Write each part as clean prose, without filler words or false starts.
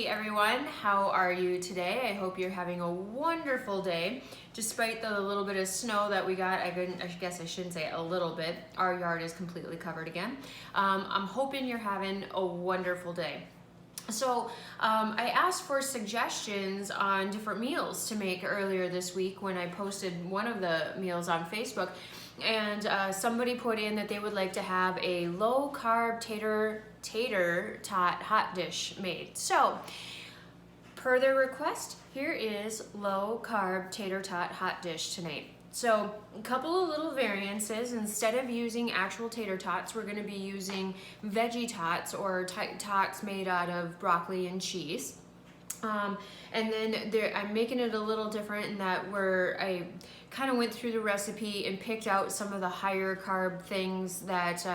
Hey everyone, how are you today? I hope you're having a wonderful day. Despite the little bit of snow that we got, I guess I shouldn't say a little bit, our yard is completely covered again. I'm hoping you're having a wonderful day. So I asked for suggestions on different meals to make earlier this week when I posted one of the meals on Facebook, and somebody put in that they would like to have a low carb tater tot hot dish made. So per their request, here is low carb tater tot hot dish tonight. So a couple of little variances. Instead of using actual tater tots, we're going to be using veggie tots or tots made out of broccoli and cheese. And then I'm making it a little different in that I kind of went through the recipe and picked out some of the higher carb things that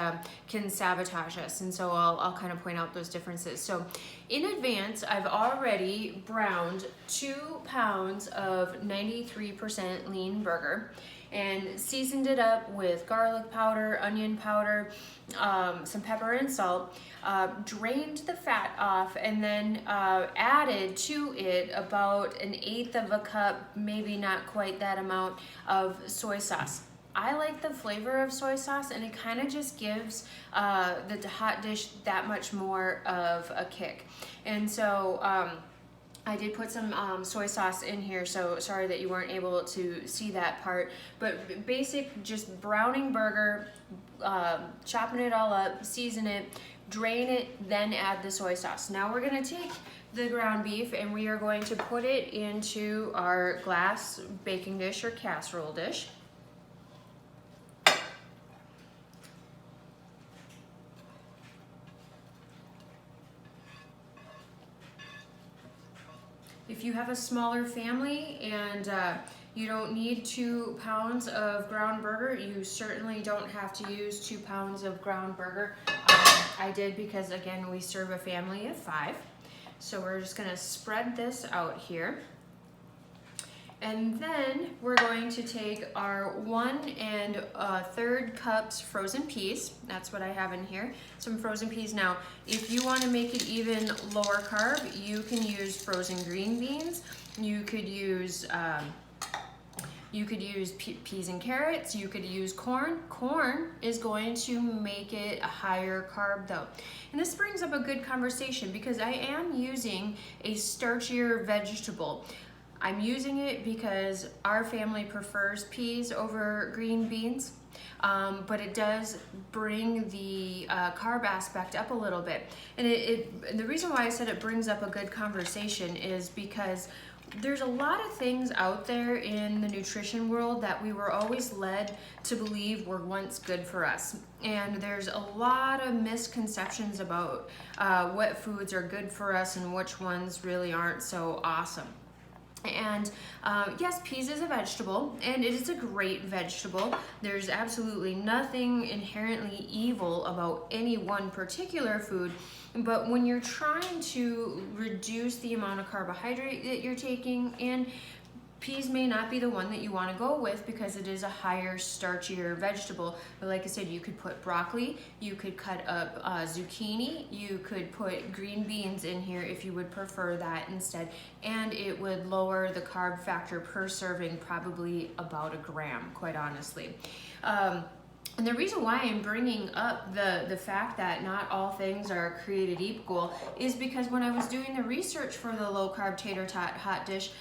can sabotage us. And so I'll kind of point out those differences. So in advance, I've already browned 2 pounds of 93% lean burger and seasoned it up with garlic powder, onion powder, some pepper and salt, drained the fat off, and then added to it about 1/8 of a cup, maybe not quite that amount, of soy sauce. I like the flavor of soy sauce, and it kind of just gives the hot dish that much more of a kick. And so I did put some soy sauce in here, so sorry that you weren't able to see that part. But basic, just browning burger, chopping it all up, season it, drain it, then add the soy sauce. Now we're gonna take the ground beef and we are going to put it into our glass baking dish or casserole dish. If you have a smaller family and you don't need 2 pounds of ground burger, you certainly don't have to use 2 pounds of ground burger. I did because, again, we serve a family of 5. So we're just gonna spread this out here. And then we're going to take our 1 1/3 cups frozen peas. That's what I have in here, some frozen peas. Now, if you want to make it even lower carb, you can use frozen green beans. You could use peas and carrots. You could use corn. Corn is going to make it a higher carb though. And this brings up a good conversation because I am using a starchier vegetable. I'm using it because our family prefers peas over green beans, but it does bring the carb aspect up a little bit. And the reason why I said it brings up a good conversation is because there's a lot of things out there in the nutrition world that we were always led to believe were once good for us. And there's a lot of misconceptions about what foods are good for us and which ones really aren't so awesome. And yes, peas is a vegetable, and it is a great vegetable. There's absolutely nothing inherently evil about any one particular food, but when you're trying to reduce the amount of carbohydrate that you're taking in, peas may not be the one that you want to go with because it is a higher starchier vegetable. But like I said, you could put broccoli, you could cut up zucchini, you could put green beans in here if you would prefer that instead, and it would lower the carb factor per serving probably about 1 gram, quite honestly. And the reason why I'm bringing up the fact that not all things are created equal is because when I was doing the research for the low carb tater tot hot dish,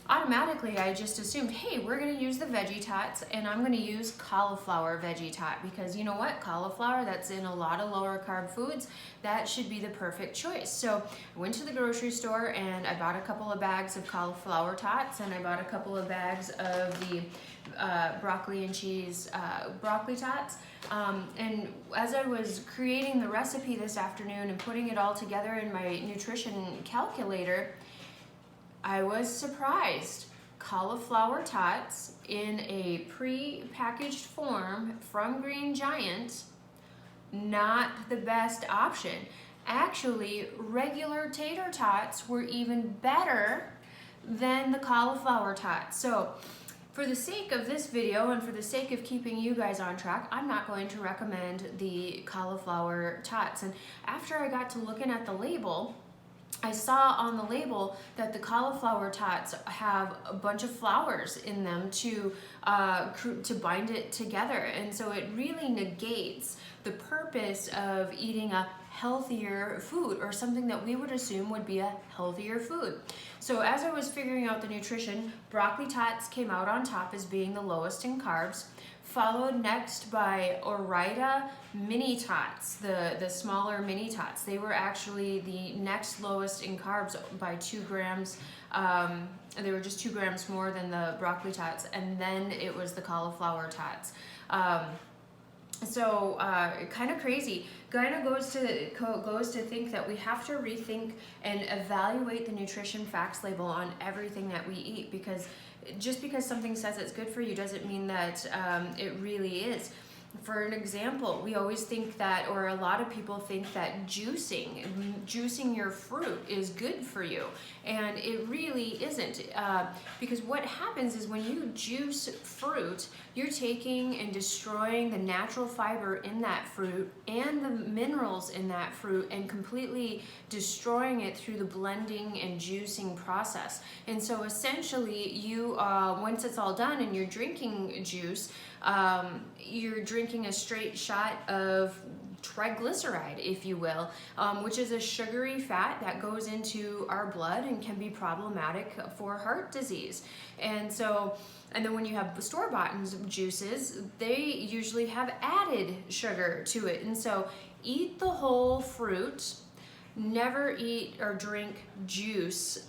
automatically I just assumed, hey, we're gonna use the veggie tots and I'm gonna use cauliflower veggie tot because you know what, cauliflower, that's in a lot of lower carb foods, that should be the perfect choice. So I went to the grocery store and I bought a couple of bags of cauliflower tots and I bought a couple of bags of the broccoli and cheese broccoli tots. And as I was creating the recipe this afternoon and putting it all together in my nutrition calculator, I was surprised. Cauliflower tots in a pre-packaged form from Green Giant, not the best option. Actually, regular tater tots were even better than the cauliflower tots. So for the sake of this video and for the sake of keeping you guys on track, I'm not going to recommend the cauliflower tots. And after I got to looking at the label, I saw on the label that the cauliflower tots have a bunch of flowers in them to bind it together, and so it really negates the purpose of eating a healthier food, or something that we would assume would be a healthier food. So as I was figuring out the nutrition, broccoli tots came out on top as being the lowest in carbs, followed next by Ore-Ida mini tots, the smaller mini tots. They were actually the next lowest in carbs by 2 grams. They were just 2 grams more than the broccoli tots, and then it was the cauliflower tots. So kind of crazy. Kind of goes to think that we have to rethink and evaluate the nutrition facts label on everything that we eat, because just because something says it's good for you doesn't mean that it really is. For an example, we always think that, or a lot of people think that juicing your fruit is good for you, and it really isn't, because what happens is when you juice fruit, you're taking and destroying the natural fiber in that fruit and the minerals in that fruit, and completely destroying it through the blending and juicing process. And so essentially you, once it's all done and you're drinking juice, you're drinking a straight shot of triglyceride, if you will, which is a sugary fat that goes into our blood and can be problematic for heart disease. And so, and then when you have store-bought juices, they usually have added sugar to it. And so eat the whole fruit. Never eat or drink juice.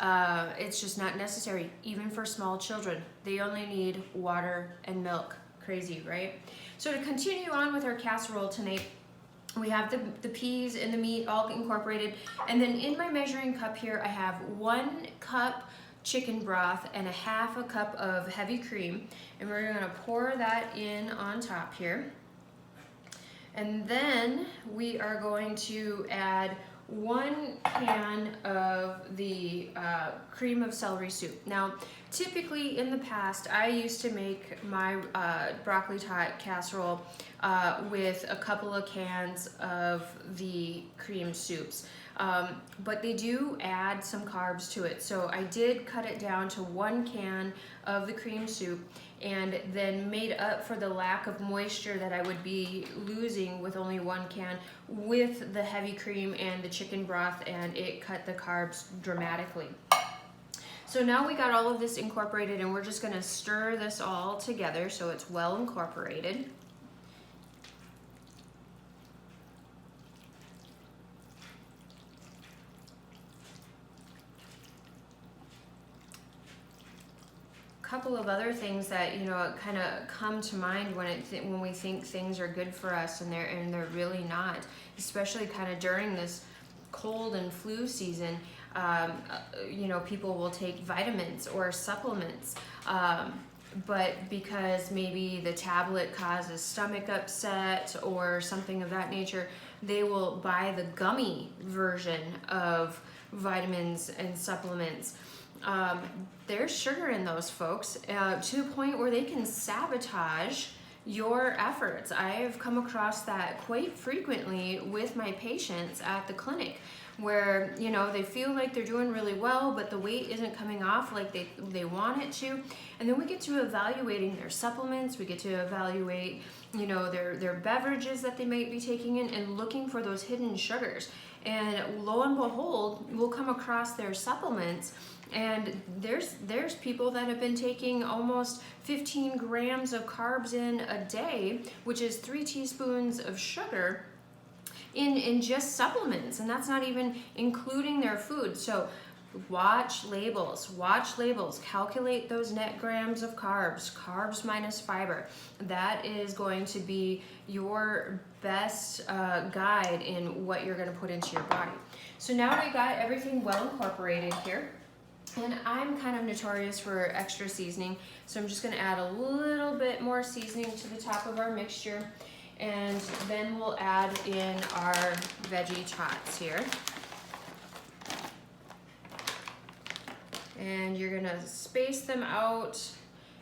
It's just not necessary, even for small children. They only need water and milk. Crazy, right? So to continue on with our casserole tonight, we have the peas and the meat all incorporated, and then in my measuring cup here I have 1 cup chicken broth and 1/2 cup of heavy cream, and we're going to pour that in on top here. And then we are going to add 1 can of the cream of celery soup. Now, typically in the past, I used to make my broccoli tot casserole with a couple of cans of the cream soups. But they do add some carbs to it. So I did cut it down to 1 can of the cream soup, and then made up for the lack of moisture that I would be losing with only 1 can with the heavy cream and the chicken broth, and it cut the carbs dramatically. So now we got all of this incorporated, and we're just going to stir this all together so it's well incorporated. Couple of other things that, you know, kind of come to mind when we think things are good for us, and they're really not, especially kind of during this cold and flu season. You know, people will take vitamins or supplements, but because maybe the tablet causes stomach upset or something of that nature, they will buy the gummy version of vitamins and supplements. There's sugar in those, folks, to the point where they can sabotage your efforts. I have come across that quite frequently with my patients at the clinic, where, you know, they feel like they're doing really well, but the weight isn't coming off like they want it to. And then we get to evaluating their supplements, we get to evaluate, you know, their beverages that they might be taking in, and looking for those hidden sugars. And lo and behold, we'll come across their supplements, and there's people that have been taking almost 15 grams of carbs in a day, which is 3 teaspoons of sugar in just supplements, and that's not even including their food. So watch labels, calculate those net grams of carbs minus fiber. That is going to be your best guide in what you're going to put into your body. So now we got everything well incorporated here. And I'm kind of notorious for extra seasoning, so I'm just going to add a little bit more seasoning to the top of our mixture, and then we'll add in our veggie tots here. And you're going to space them out.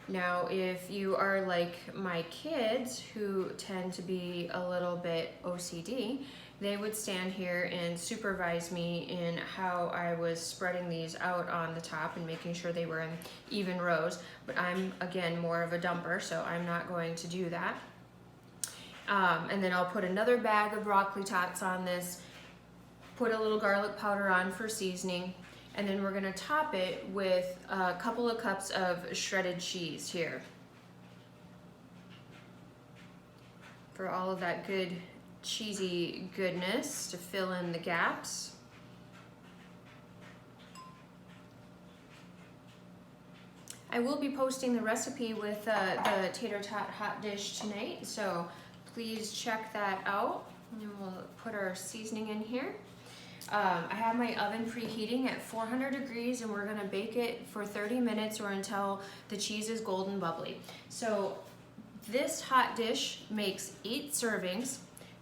Now, if you are like my kids, who tend to be a little bit OCD, they would stand here and supervise me in how I was spreading these out on the top and making sure they were in even rows. But I'm, again, more of a dumper, so I'm not going to do that. And then I'll put another bag of broccoli tots on this, put a little garlic powder on for seasoning, and then we're gonna top it with a couple of cups of shredded cheese here for all of that good cheesy goodness to fill in the gaps. I will be posting the recipe with the tater tot hot dish tonight, so please check that out. And then we'll put our seasoning in here. I have my oven preheating at 400 degrees, and we're gonna bake it for 30 minutes or until the cheese is golden bubbly. So this hot dish makes 8 servings.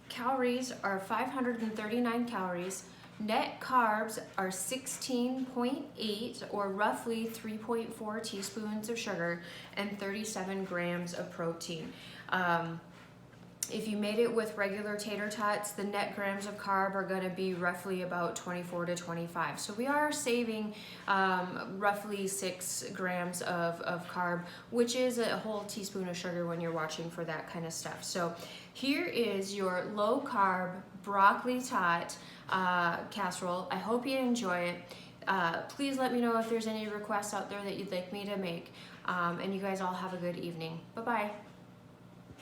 Calories are 539 calories. Net carbs are 16.8, or roughly 3.4 teaspoons of sugar, and 37 grams of protein. If you made it with regular tater tots, the net grams of carb are going to be roughly about 24 to 25. So we are saving roughly 6 grams of carb, which is a whole teaspoon of sugar when you're watching for that kind of stuff. So here is your low carb broccoli tot casserole. I hope you enjoy it. Please let me know if there's any requests out there that you'd like me to make. And you guys all have a good evening. Bye-bye.